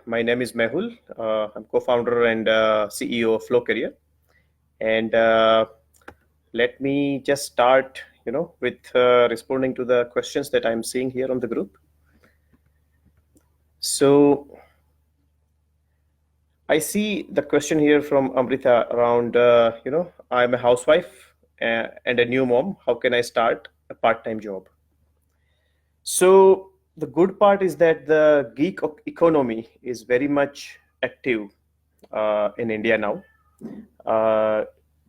My name is Mehul. I'm co-founder and CEO of FloCareer. And let me just start, with responding to the questions that I'm seeing here on the group. So I see the question here from Amrita around, I'm a housewife and a new mom. How can I start a part-time job? So the good part is that the economy is very much active in India now. Uh,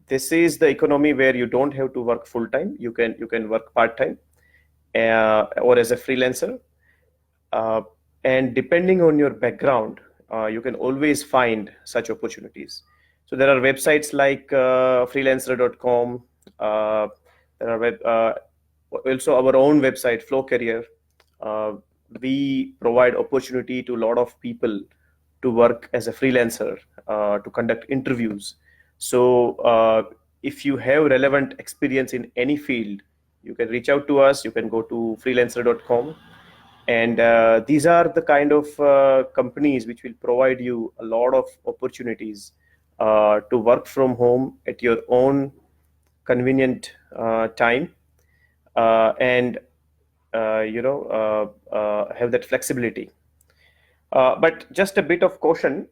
this is the economy where you don't have to work full time. You can work part time or as a freelancer. Uh, and depending on your background, you can always find such opportunities. So there are websites like freelancer.com. There are also our own website, FloCareer. Uh, we provide opportunity to a lot of people to work as a freelancer, to conduct interviews. So if you have relevant experience in any field, you can reach out to us. You can go to freelancer.com, and these are the kind of companies which will provide you a lot of opportunities to work from home at your own convenient time, and have that flexibility. But just a bit of caution: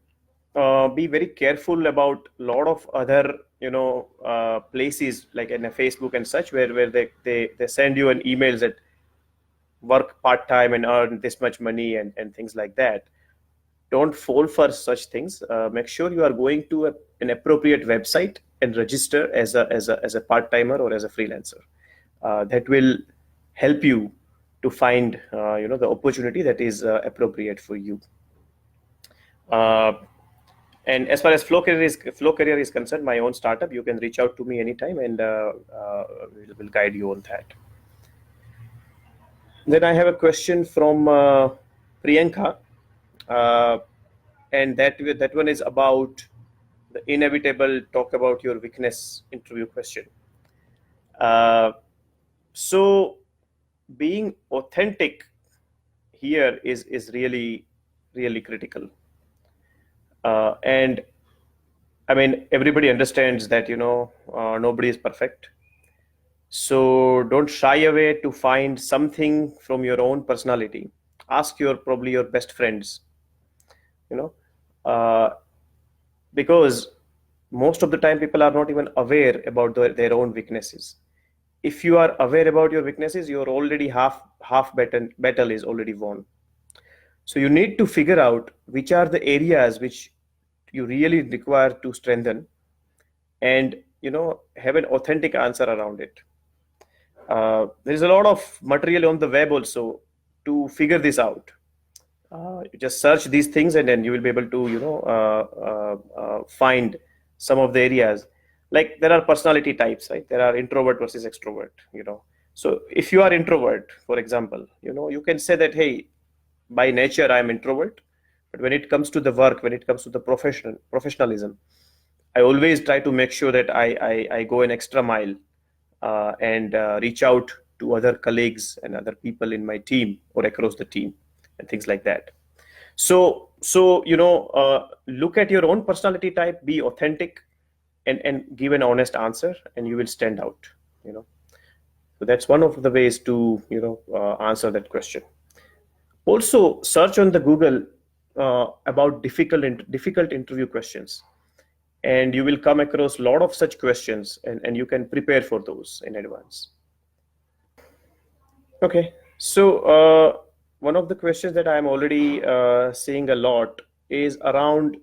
be very careful about a lot of other places like in a Facebook and such, where they send you an emails that work part time and earn this much money and things like that. Don't fall for such things. Make sure you are going to an appropriate website and register as a part timer or as a freelancer. That will help you to find the opportunity that is appropriate for you. Uh, and as far as FloCareer is concerned, my own startup, you can reach out to me anytime, and we'll guide you on that. Then I have a question from Priyanka, uh, and that one is about the inevitable talk about your weakness interview question. Uh, so being authentic here is really critical. And I mean, everybody understands that nobody is perfect. So don't shy away to find something from your own personality. Ask probably your best friends, you know, uh, because most of the time people are not even aware about their own weaknesses. If you are aware about your weaknesses, you're already half battle is already won. So you need to figure out which are the areas which you really require to strengthen, and have an authentic answer around it. There is a lot of material on the web also to figure this out. You just search these things, and then you will be able to find some of the areas. Like there are personality types, right? There are introvert versus extrovert. So if you are introvert, for example, you can say that, hey, by nature I'm introvert, but when it comes to the work, when it comes to the professionalism, I always try to make sure that I go an extra mile, and reach out to other colleagues and other people in my team or across the team and things like that. So look at your own personality type, be authentic, and give an honest answer, and you will stand out. So that's one of the ways to answer that question. Also, search on the Google about difficult interview questions, and you will come across a lot of such questions, and you can prepare for those in advance. Okay, so one of the questions that I'm already seeing a lot is around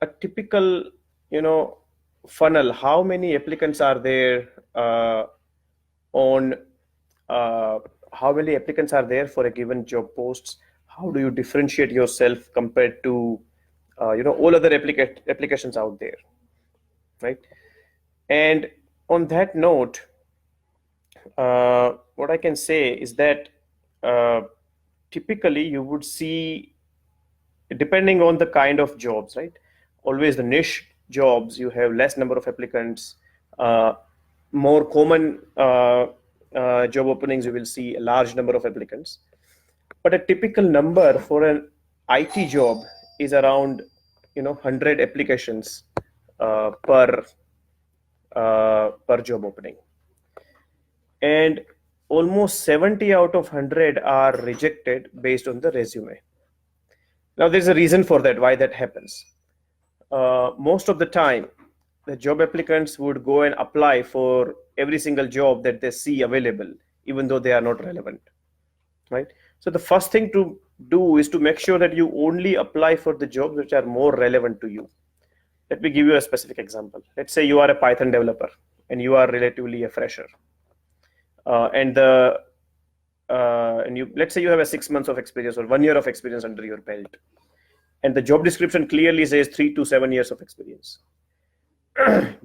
a typical, funnel. How many applicants are there on? Uh, how many applicants are there for a given job posts? How do you differentiate yourself compared to, all other applications out there, right? And on that note, what I can say is that uh, typically you would see, depending on the kind of jobs, right? Always the niche jobs, you have less number of applicants. More common job openings, you will see a large number of applicants. But a typical number for an IT job is around 100 applications per job opening, and almost 70 out of 100 are rejected based on the resume. Now there's a reason for that, why that happens. Most of the time, the job applicants would go and apply for every single job that they see available, even though they are not relevant, right? So the first thing to do is to make sure that you only apply for the jobs which are more relevant to you. Let me give you a specific example. Let's say you are a Python developer and you are relatively a fresher, and you, let's say you have a 6 months of experience or 1 year of experience under your belt, and the job description clearly says 3 to 7 years of experience.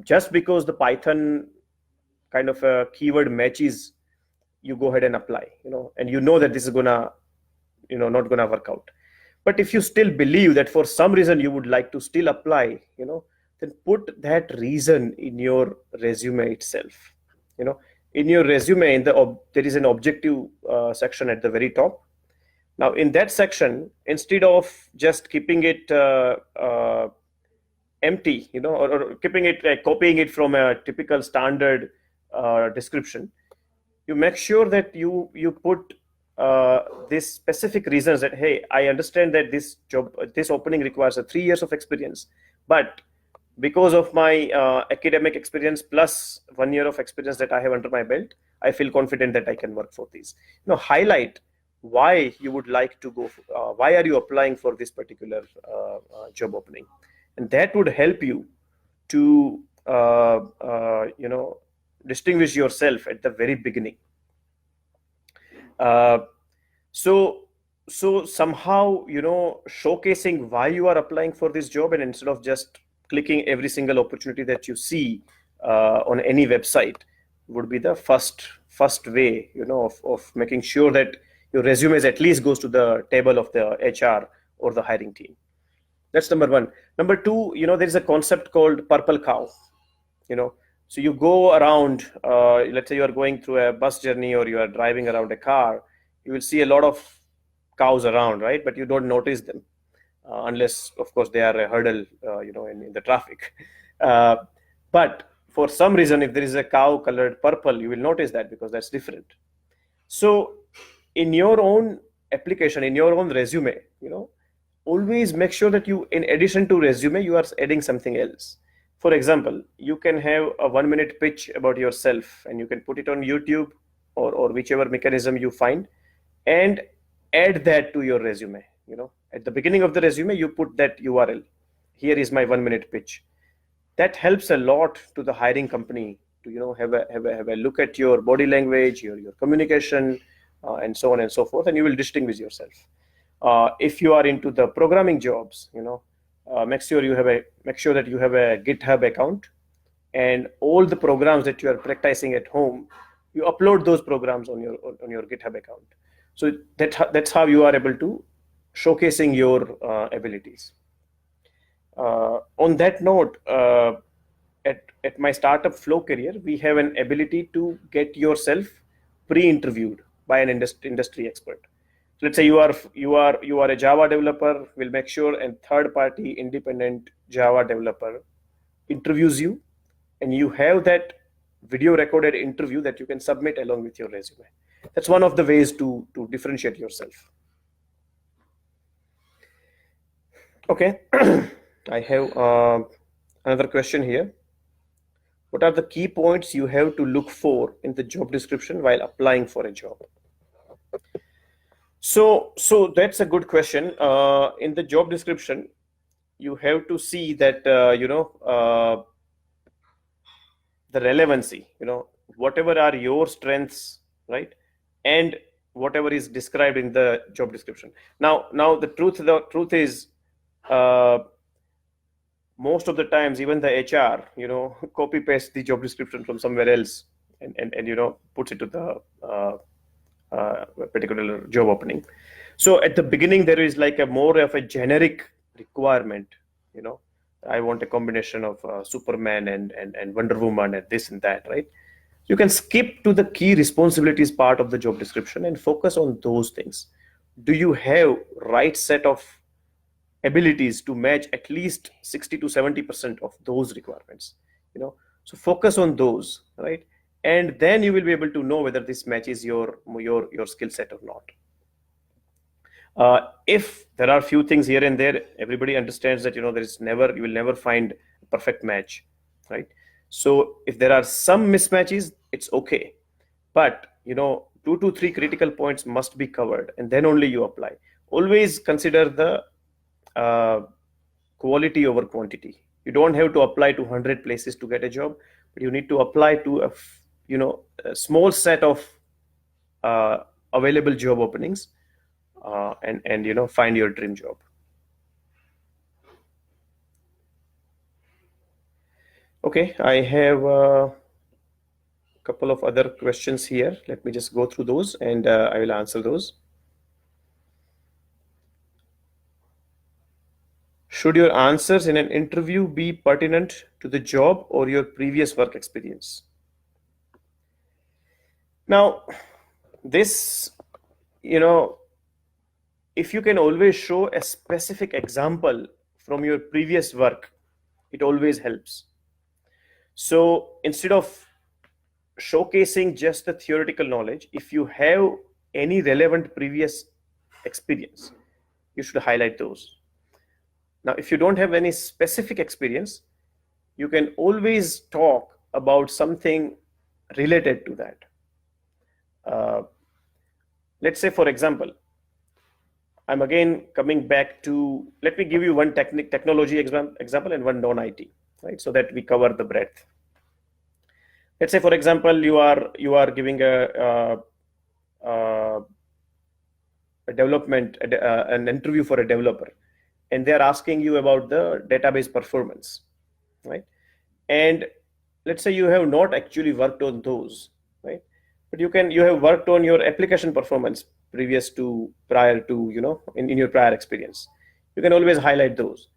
Just because the Python kind of a keyword matches, you go ahead and apply, and that this is gonna, not gonna work out. But if you still believe that for some reason you would like to still apply, then put that reason in your resume itself. In your resume, there is an objective section at the very top. Now, in that section, instead of just keeping it empty, or keeping it, copying it from a typical standard description, you make sure that you put these specific reasons that, hey, I understand that this opening requires a 3 years of experience, but because of my academic experience plus 1 year of experience that I have under my belt, I feel confident that I can work for these. Highlight why you would like to go, why are you applying for this particular job opening, and that would help you to distinguish yourself at the very beginning. So somehow, showcasing why you are applying for this job, and instead of just clicking every single opportunity that you see on any website, would be the first way, of making sure that your resume at least goes to the table of the HR or the hiring team. That's number one. Number two, there is a concept called purple cow. So you go around, let's say you are going through a bus journey or you are driving around a car, you will see a lot of cows around, right? But you don't notice them unless, of course, they are a hurdle, in the traffic. But for some reason, if there is a cow colored purple, you will notice that because that's different. So in your own application, in your own resume, always make sure that you, in addition to resume, you are adding something else. For example, you can have a 1-minute pitch about yourself and you can put it on YouTube or whichever mechanism you find, and add that to your resume. At the beginning of the resume, you put that URL. Here is my 1-minute pitch. That helps a lot to the hiring company to have a look at your body language, your communication, and so on and so forth, and you will distinguish yourself. If you are into the programming jobs, make sure that you have a GitHub account, and all the programs that you are practicing at home, you upload those programs on your GitHub account. So that's how you are able to showcasing your abilities. On that note, at my startup FloCareer, we have an ability to get yourself pre-interviewed by an industry expert. So let's say you are a Java developer. We'll make sure a third-party independent Java developer interviews you, and you have that video recorded interview that you can submit along with your resume. That's one of the ways to differentiate yourself. Okay, I have another question here. What are the key points you have to look for in the job description while applying for a job? So that's a good question. In the job description, you have to see that the relevancy, whatever are your strengths, right, and whatever is described in the job description. Now the truth is, most of the times, even the HR, copy paste the job description from somewhere else and puts it to the particular job opening. So at the beginning, there is like a more of a generic requirement. I want a combination of Superman and Wonder Woman and this and that, right? You can skip to the key responsibilities part of the job description and focus on those things. Do you have right set of abilities to match at least 60 to 70% of those requirements. So focus on those, right? And then you will be able to know whether this matches your skill set or not. If there are few things here and there, everybody understands that there is never, you will never find a perfect match, right? So if there are some mismatches, it's okay, but 2 to 3 critical points must be covered, and then only you apply. Always consider the uh, quality over quantity. You don't have to apply to 100 places to get a job, but you need to apply to a small set of uh, available job openings, and find your dream job. Okay, I have a couple of other questions here. Let me just go through those, and I will answer those. Should your answers in an interview be pertinent to the job or your previous work experience? Now, this, if you can always show a specific example from your previous work, it always helps. So instead of showcasing just the theoretical knowledge, if you have any relevant previous experience, you should highlight those. Now, if you don't have any specific experience, you can always talk about something related to that. Let's say, for example, I'm again coming back to, let me give you one technology example and one non-IT, right? So that we cover the breadth. Let's say, for example, you are giving a development, an interview for a developer, and they're asking you about the database performance, right? And let's say you have not actually worked on those, right? But you have worked on your application performance prior to in your prior experience. You can always highlight those.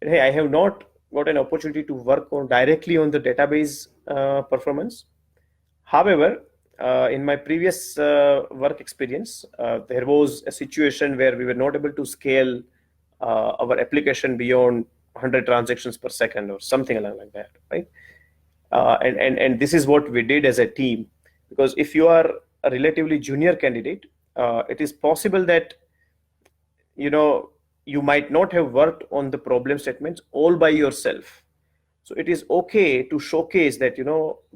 And, hey, I have not got an opportunity to work on directly on the database performance. However, in my previous work experience, there was a situation where we were not able to scale our application beyond 100 transactions per second or something along like that, right? And this is what we did as a team, because if you are a relatively junior candidate, it is possible that you might not have worked on the problem statements all by yourself. So it is okay to showcase that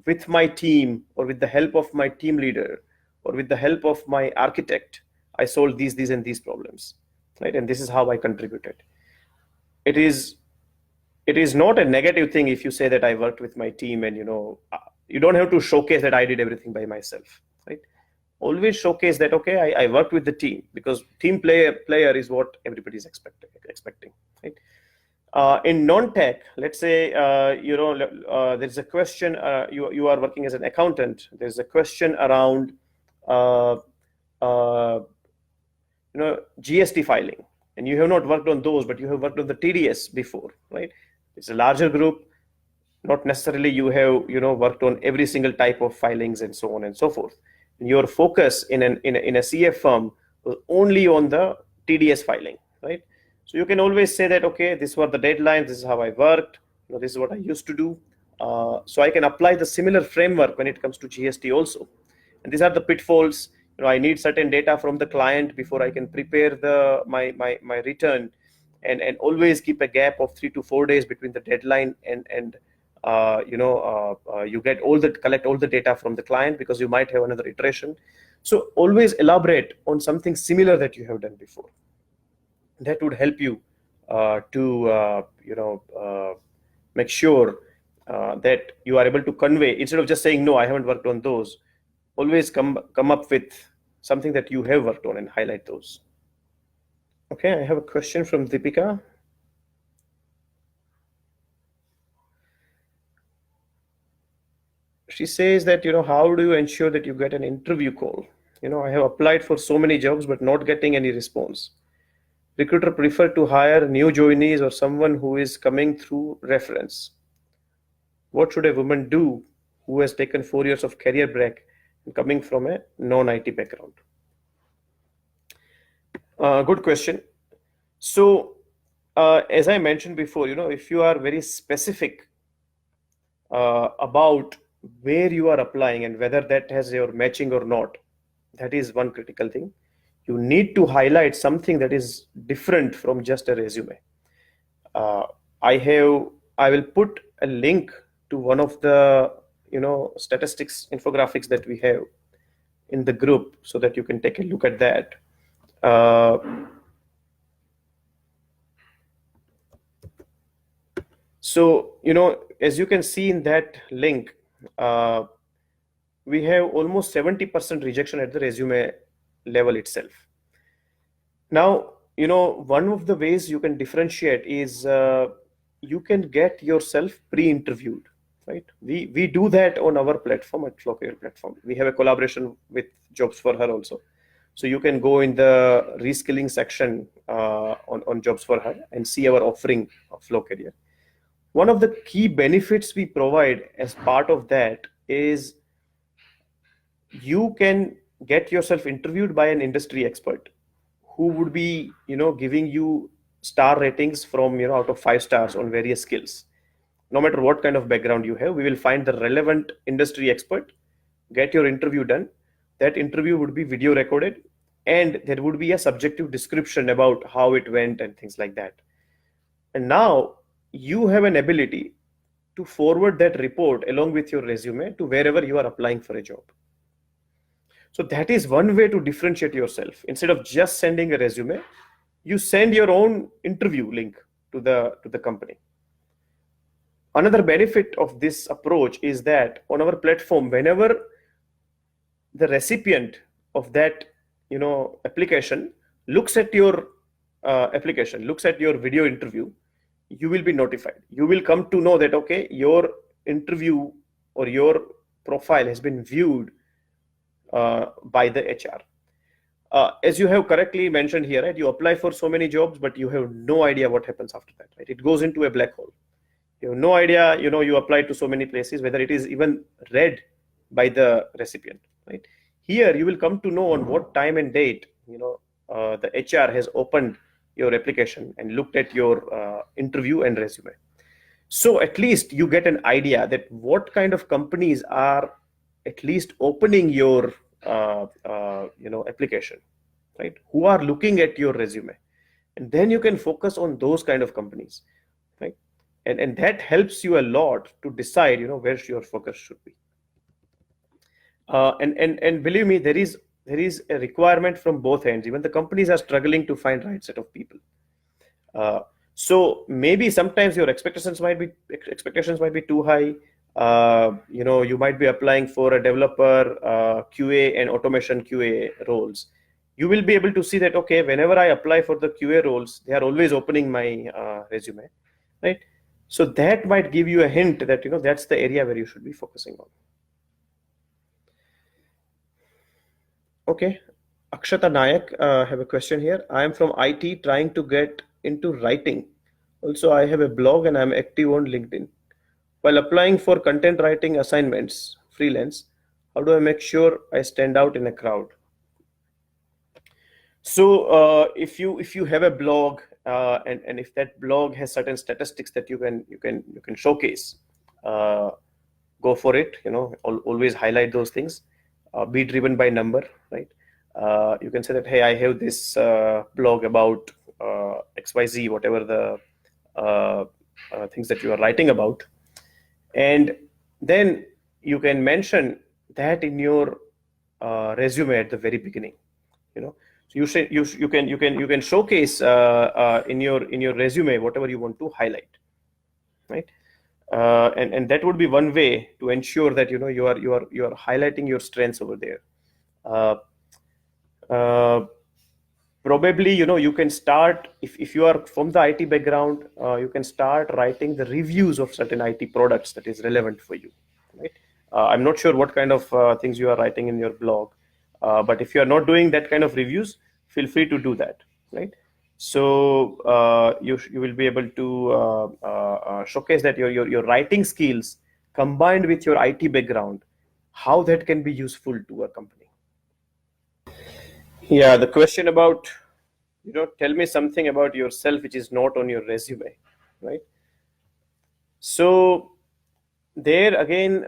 with my team, or with the help of my team leader, or with the help of my architect, I solved these and these problems, right? And this is how I contributed. It is not a negative thing if you say that I worked with my team, and you don't have to showcase that I did everything by myself, right? Always showcase that, okay, I worked with the team, because team player is what everybody's expecting, right? In non-tech, let's say there's a question, you are working as an accountant, there's a question around GST filing, and you have not worked on those, but you have worked on the TDS before, right? It's a larger group, not necessarily you have worked on every single type of filings and so on and so forth. And your focus in a CF firm was only on the TDS filing, right? So you can always say that, okay, these were the deadlines, this is how I worked, this is what I used to do. So I can apply the similar framework when it comes to GST also. And these are the pitfalls. I need certain data from the client before I can prepare my return, and always keep a gap of 3 to 4 days between the deadline and you collect all the data from the client, because you might have another iteration. So always elaborate on something similar that you have done before. That would help you to make sure that you are able to convey, instead of just saying, no, I haven't worked on those. Always come up with something that you have worked on and highlight those. Okay, I have a question from Deepika. She says that, how do you ensure that you get an interview call? I have applied for so many jobs, but not getting any response. Recruiter prefer to hire new joinees or someone who is coming through reference. What should a woman do who has taken 4 years of career break and coming from a non-IT background? Good question. So As I mentioned before, if you are very specific about where you are applying and whether that has your matching or not, that is one critical thing. You need to highlight something that is different from just a resume. uh, I will put a link to one of the statistics infographics that we have in the group so that you can take a look at that. uh, so as you can see in that link, uh, we have almost 70% rejection at the resume level itself. Now, one of the ways you can differentiate is you can get yourself pre-interviewed, right? We do that on our platform at FloCareer platform. We have a collaboration with Jobs for Her also. So you can go in the reskilling section on Jobs for Her and see our offering of FloCareer. One of the key benefits we provide as part of that is you can get yourself interviewed by an industry expert who would be giving you star ratings from out of 5 stars on various skills. No matter what kind of background you have, we will find the relevant industry expert, get your interview done. That interview would be video recorded, and there would be a subjective description about how it went and things like that. And now you have an ability to forward that report along with your resume to wherever you are applying for a job. So that is one way to differentiate yourself. Instead of just sending a resume, you send your own interview link to the company. Another benefit of this approach is that on our platform, whenever the recipient of that application looks at your application, looks at your video interview, you will be notified. You will come to know that, okay, your interview or your profile has been viewed by the HR. As you have correctly mentioned here, right? You apply for so many jobs, but you have no idea what happens after that, right? It goes into a black hole. You have no idea, you apply to so many places, whether it is even read by the recipient, right? Here, you will come to know on what time and date, the HR has opened your application and looked at your interview and resume. So at least you get an idea that what kind of companies are at least opening your application, right? Who are looking at your resume, and then you can focus on those kind of companies, right? And that helps you a lot to decide where your focus should be. And believe me, there is a requirement from both ends. Even the companies are struggling to find right set of people. So maybe sometimes your expectations might be too high. You might be applying for a developer, QA and automation QA roles. You will be able to see that, okay, whenever I apply for the QA roles, they are always opening my resume, right? So that might give you a hint that that's the area where you should be focusing on. Okay, Akshata Nayak have a question here. I am from IT trying to get into writing. Also, I have a blog and I'm active on LinkedIn. While applying for content writing assignments, freelance, how do I make sure I stand out in a crowd? So if you have a blog and if that blog has certain statistics that you can showcase, go for it. Always highlight those things. Be driven by number, right? You can say that, hey, I have this blog about XYZ, whatever the things that you are writing about, and then you can mention that in your resume at the very beginning. So you can showcase in your resume whatever you want to highlight, right? And that would be one way to ensure that you are highlighting your strengths over there. Uh, uh, Probably you can start, if you are from the IT background, you can start writing the reviews of certain IT products that is relevant for you, right? I'm not sure what kind of things you are writing in your blog, but if you are not doing that kind of reviews, feel free to do that, right? So you will be able to showcase that your writing skills combined with your IT background, how that can be useful to a company. Yeah, the question about tell me something about yourself which is not on your resume, right? So there again,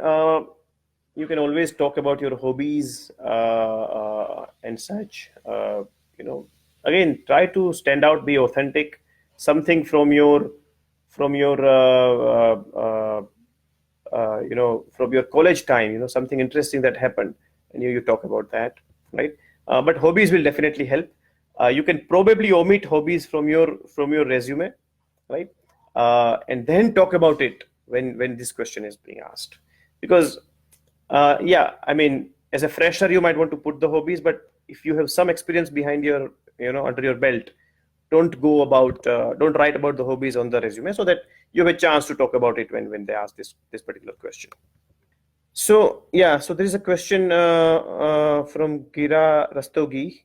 you can always talk about your hobbies and such. Again, try to stand out, be authentic, something from your from your college time, something interesting that happened, and you talk about that, right? But hobbies will definitely help. You can probably omit hobbies from your resume, right? And then talk about it when this question is being asked, because yeah, I mean, as a fresher, you might want to put the hobbies, but if you have some experience behind your, under your belt, don't write about the hobbies on the resume, so that you have a chance to talk about it when they ask this particular question. So yeah, so there is a question from Gira Rastogi.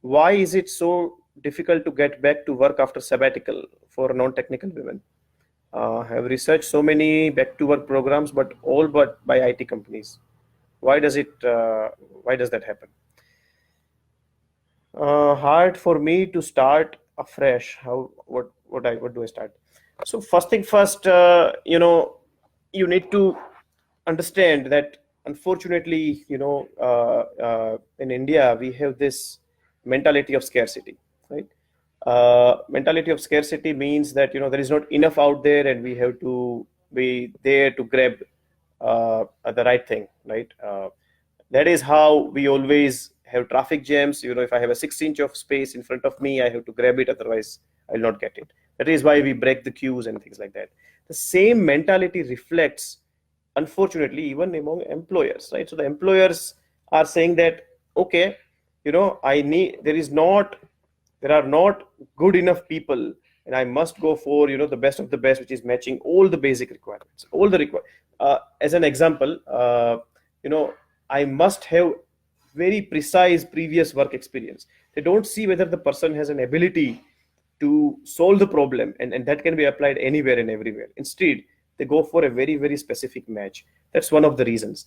Why is it so difficult to get back to work after sabbatical for non-technical women? Have researched so many back to work programs, but all but by IT companies. Why does it? Why does that happen? Hard for me to start afresh. How? What do I start? So first thing first, you need to understand that unfortunately, in India we have this mentality of scarcity, right? Mentality of scarcity means that there is not enough out there, and we have to be there to grab the right thing, right? That is how we always have traffic jams. If I have a 6 inch of space in front of me, I have to grab it, otherwise I'll not get it. That is why we break the queues and things like that. The same mentality reflects, unfortunately, even among employers, right? So the employers are saying that, okay, there are not good enough people, and I must go for the best of the best, which is matching all the basic requirements, all the require. As an example, you know I must have very precise previous work experience. They don't see whether the person has an ability to solve the problem, and that can be applied anywhere and everywhere. Instead, they go for a very, very specific match. That's one of the reasons.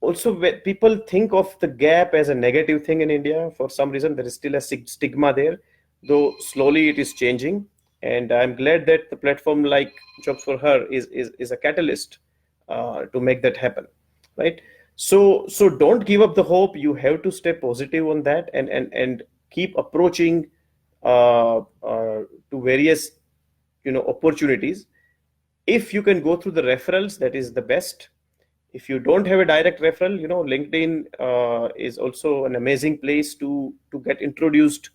Also, when people think of the gap as a negative thing in India, for some reason there is still a stigma there, though slowly it is changing. And I'm glad that the platform like Jobs for Her is a catalyst to make that happen, right? So don't give up the hope. You have to stay positive on that, and keep approaching to various opportunities. If you can go through the referrals, that is the best. If you don't have a direct referral, LinkedIn is also an amazing place to get introduced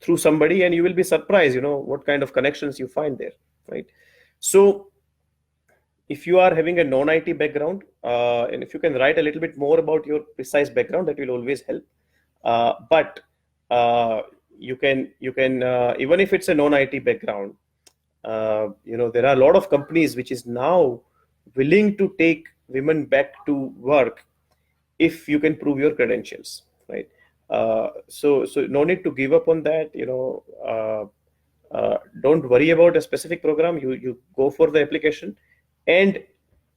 through somebody, and you will be surprised what kind of connections you find there, right? So if you are having a non-IT background, and if you can write a little bit more about your precise background, that will always help. But you can even if it's a non-IT background, there are a lot of companies which is now willing to take women back to work if you can prove your credentials, right? So no need to give up on that. Don't worry about a specific program. You go for the application, and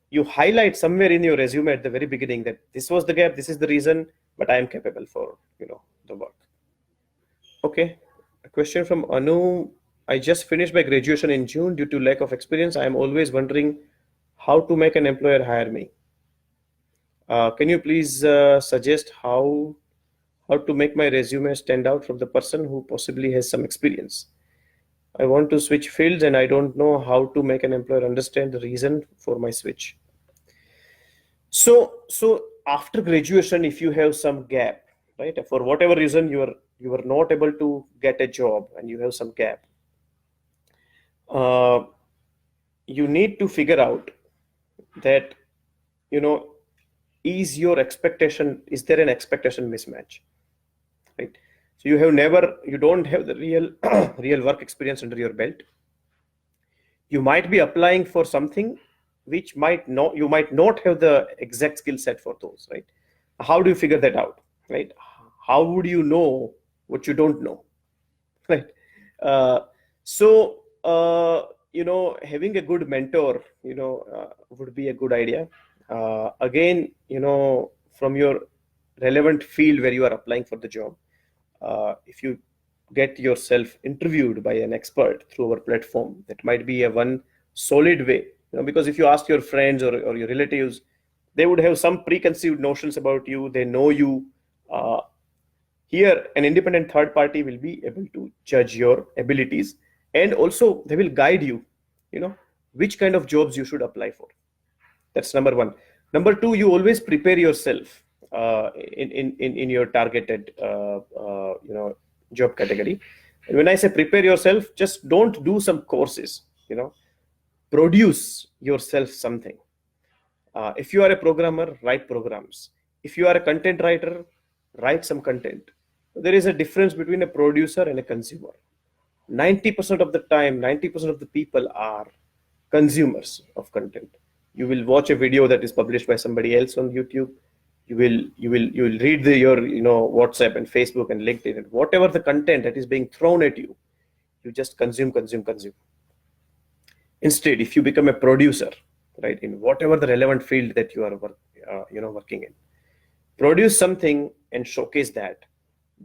you highlight somewhere in your resume at the very beginning that this was the gap, this is the reason, but I am capable for the work. Okay, a question from Anu. I just finished my graduation in June. Due to lack of experience, I am always wondering how to make an employer hire me. Can you please suggest how to make my resume stand out from the person who possibly has some experience? I want to switch fields, and I don't know how to make an employer understand the reason for my switch. So after graduation, if you have some gap, right, for whatever reason you are not able to get a job and you have some gap, uh, you need to figure out that you know is there an expectation mismatch, right? So you don't have the real real work experience under your belt. You might be applying for something which you might not have the exact skill set for those, right? How do you figure that out, right? How would you know what you don't know? Right. So having a good mentor would be a good idea. Again, from your relevant field where you are applying for the job, if you get yourself interviewed by an expert through our platform. That might be a one solid way, because if you ask your friends or your relatives, they would have some preconceived notions about you. They know you. uh, Here an independent third party will be able to judge your abilities, and also they will guide you, you know which kind of jobs you should apply for. That's number one. Number two, you always prepare yourself in your targeted job category. And when I say prepare yourself, just don't do some courses. Produce yourself something. If you are a programmer, write programs. If you are a content writer, write some content. There is a difference between a producer and a consumer. 90% of the time, 90% of the people are consumers of content. You will watch a video that is published by somebody else on YouTube. You will read your WhatsApp and Facebook and LinkedIn, and whatever the content that is being thrown at you, you just consume. Instead, if you become a producer, right, in whatever the relevant field that you are working in, produce something and showcase that.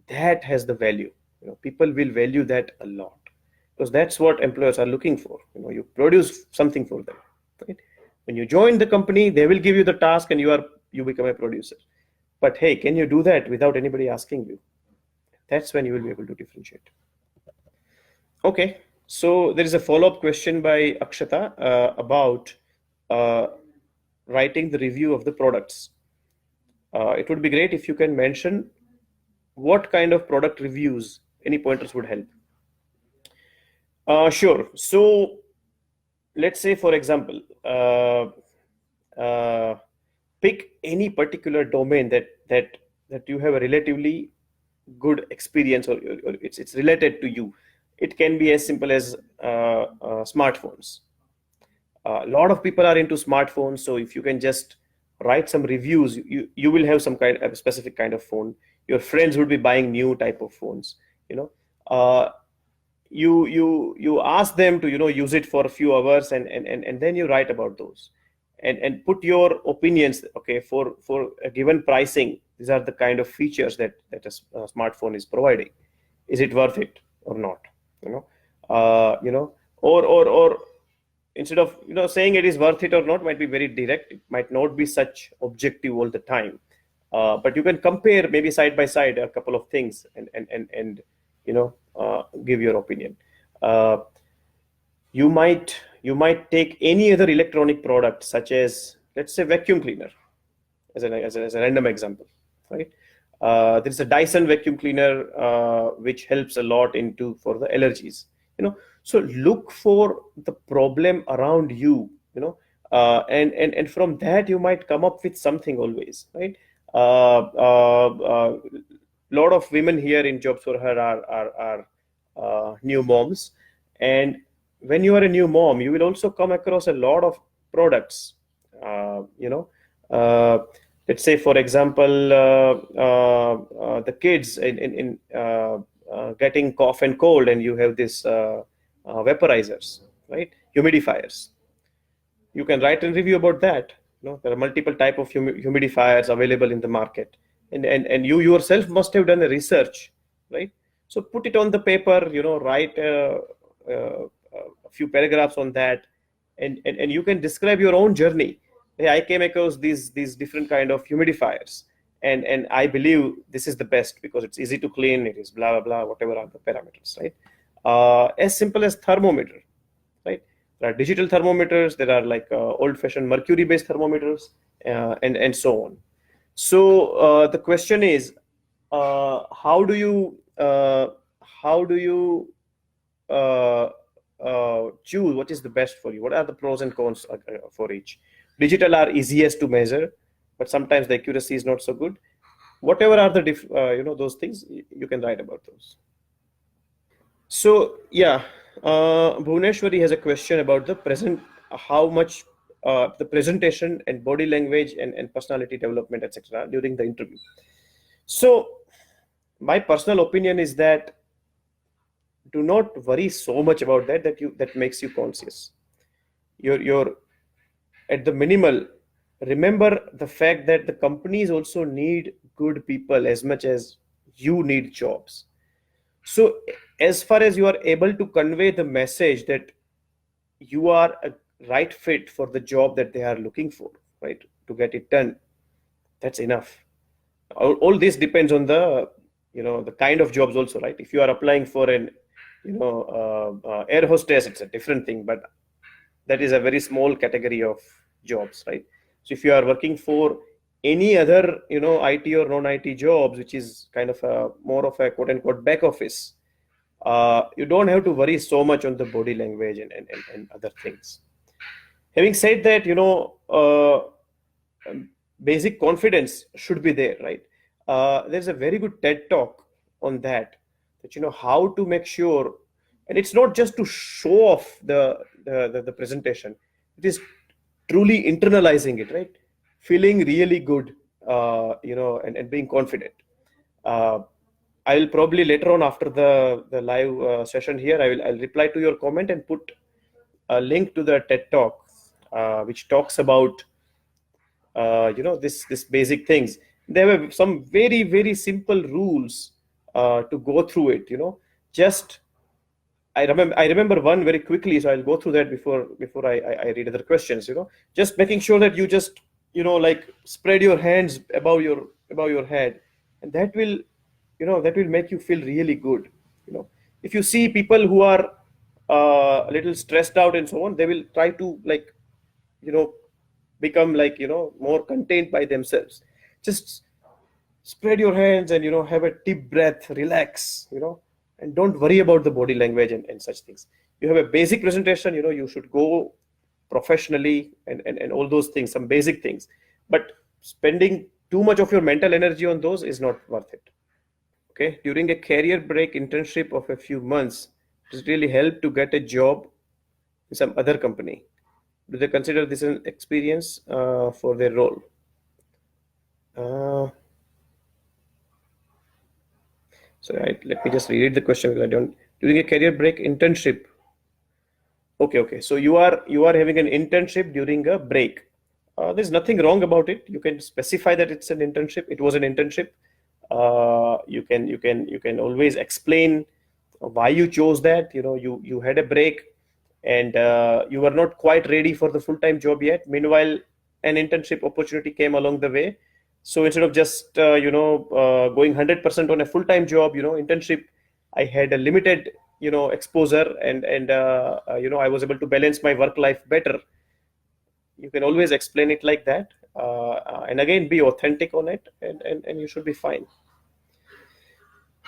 That has the value. People will value that a lot, because that's what employers are looking for. You produce something for them, right? When you join the company, they will give you the task, and you become a producer. But hey, can you do that without anybody asking you? That's when you will be able to differentiate. Okay, so there is a follow-up question by Akshata about uh, writing the review of the products. It would be great if you can mention what kind of product reviews. Any pointers would help. Sure. So let's say, for example, pick any particular domain that you have a relatively good experience, or it's related to you. It can be as simple as smartphones. A lot of people are into smartphones, so if you can just write some reviews, you will have some kind of specific kind of phone. Your friends would be buying new type of phones. you know uh, you ask them to use it for a few hours, and then you write about those, and put your opinions. Okay, for a given pricing, these are the kind of features that a smartphone is providing. Is it worth it or not? you know or instead of saying it is worth it or not, might be very direct. It might not be such objective all the time. But you can compare maybe side by side a couple of things, and give your opinion. uh, you might take any other electronic product, such as, let's say, vacuum cleaner, as a random example, right? There's a Dyson vacuum cleaner, which helps a lot into for the allergies. So look for the problem around you. And from that you might come up with something always, right? Lot of women here in Jobs for Her are new moms, and when you are a new mom, you will also come across a lot of products. Uh, you know, uh, let's say, for example, the kids in getting cough and cold, and you have this vaporizers, right? Humidifiers. You can write a review about that. There are multiple type of humidifiers available in the market, and you yourself must have done a research, right? So put it on the paper. Write a few paragraphs on that, and you can describe your own journey. Hey, I came across these different kind of humidifiers, and I believe this is the best because it's easy to clean. It is blah blah blah, whatever are the parameters, right? As simple as thermometer, right? There are digital thermometers. There are like old-fashioned mercury-based thermometers, and so on. So the question is, how do you uh, choose what is the best for you? What are the pros and cons for each? Digital are easiest to measure, but sometimes the accuracy is not so good. Whatever are the those things, you can write about those. So yeah, Bhuvneshwari has a question about the present, how much the presentation and body language and personality development, etc., during the interview. So my personal opinion is that do not worry so much about that makes you conscious. You're at the minimal. Remember the fact that the companies also need good people as much as you need jobs. So as far as you are able to convey the message that you are a right fit for the job that they are looking for, right, to get it done, that's enough. All this depends on the, the kind of jobs also, right? If you are applying for an, air hostess, it's a different thing, but that is a very small category of jobs, right? So if you are working for any other, IT or non-IT jobs, which is kind of a more of a quote unquote back office, you don't have to worry so much on the body language and other things. Having said that, basic confidence should be there, right? There's a very good TED talk on that how to make sure, and it's not just to show off the presentation. It is truly internalizing it, right? Feeling really good, and being confident. Uh, I will probably later on after the live session here, I'll reply to your comment and put a link to the TED talk, which talks about this basic things. There were some very very simple rules to go through it. Just I remember one very quickly, so I'll go through that before I read other questions. Just making sure that you just like spread your hands above your head, and that will make you feel really good. If you see people who are a little stressed out and so on, they will try to like you know become like more contained by themselves. Just spread your hands and have a deep breath, relax, and don't worry about the body language and such things. You have a basic presentation, you should go professionally and all those things, some basic things, but spending too much of your mental energy on those is not worth it. Okay, during a career break internship of a few months, does it really help to get a job in some other company? Do they consider this an experience for their role? Uh, Let me just reread the question because I don't. During a career break internship. Okay. So you are having an internship during a break. There's nothing wrong about it. You can specify that it's an internship. It was an internship. You can always explain why you chose that. You had a break, and you were not quite ready for the full-time job yet. Meanwhile, an internship opportunity came along the way. So instead of just going 100% on a full-time job, internship, I had a limited exposure, and I was able to balance my work life better. You can always explain it like that, and again be authentic on it, and you should be fine.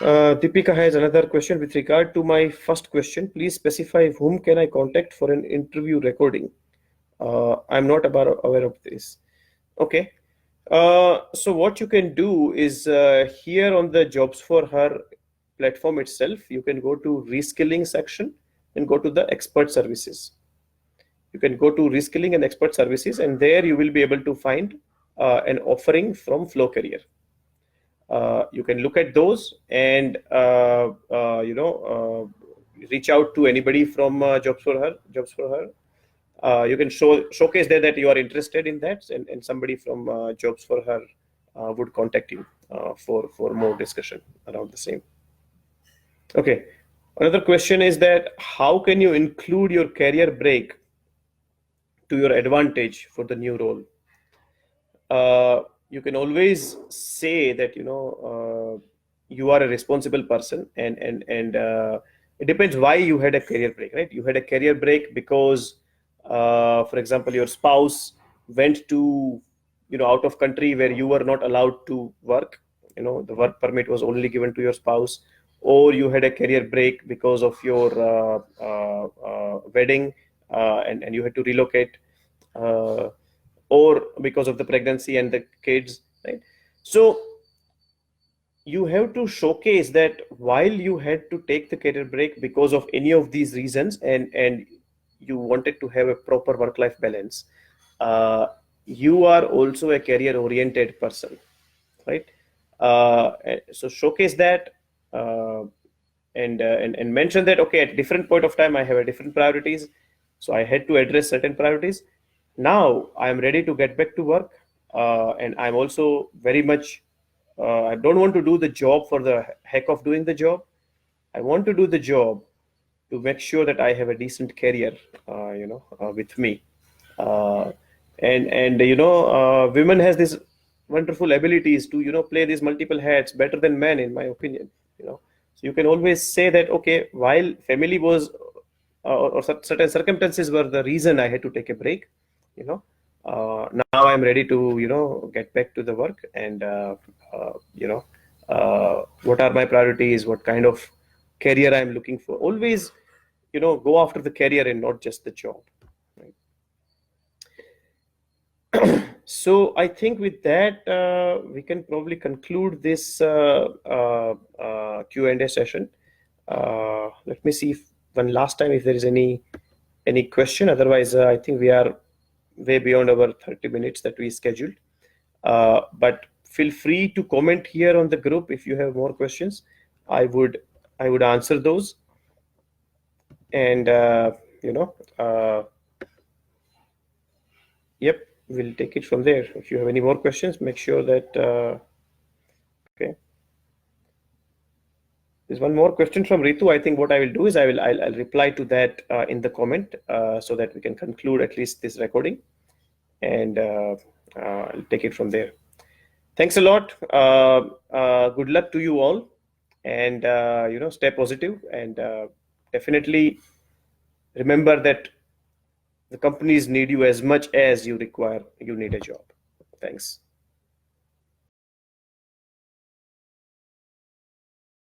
Deepika has another question with regard to my first question. Please specify whom can I contact for an interview recording. I'm not aware of this. Okay. So what you can do is here on the Jobs for Her platform itself, you can go to reskilling section and go to the expert services. You can go to reskilling and expert services, and there you will be able to find an offering from FloCareer. You can look at those and reach out to anybody from Jobs for Her. You can showcase there that you are interested in that, and somebody from Jobs for Her would contact you for more discussion around the same. Okay. Another question is that how can you include your career break to your advantage for the new role? You can always say that you are a responsible person, and it depends why you had a career break, right? You had a career break because for example, your spouse went to out of country where you were not allowed to work. The work permit was only given to your spouse, or you had a career break because of your wedding, and you had to relocate, or because of the pregnancy and the kids, right? So you have to showcase that while you had to take the career break because of any of these reasons, and you wanted to have a proper work life balance, uh, you are also a career oriented person, right? So showcase that, and mention that, okay, at different point of time I have a different priorities, so I had to address certain priorities. Now I am ready to get back to work, and I'm also very much I don't want to do the job for the heck of doing the job. I want to do the job to make sure that I have a decent career, with me. Uh, and women has this wonderful abilities to play these multiple hats better than men, in my opinion. So you can always say that, okay, while family was or certain circumstances were the reason I had to take a break, you know now I'm ready to get back to the work, and what are my priorities, what kind of career I'm looking for. Always go after the career and not just the job, right? So I think with that, we can probably conclude this Q&A session. Let me see if one last time if there is any question. Otherwise, I think we are way beyond our 30 minutes that we scheduled. But feel free to comment here on the group if you have more questions. I would answer those, and you know yep, we'll take it from there. If you have any more questions, make sure that okay. There's one more question from Ritu. I think what I will do is I'll reply to that in the comment, so that we can conclude at least this recording, and I'll take it from there. Thanks a lot. Good luck to you all, and stay positive, and definitely remember that the companies need you as much as you need a job. Thanks.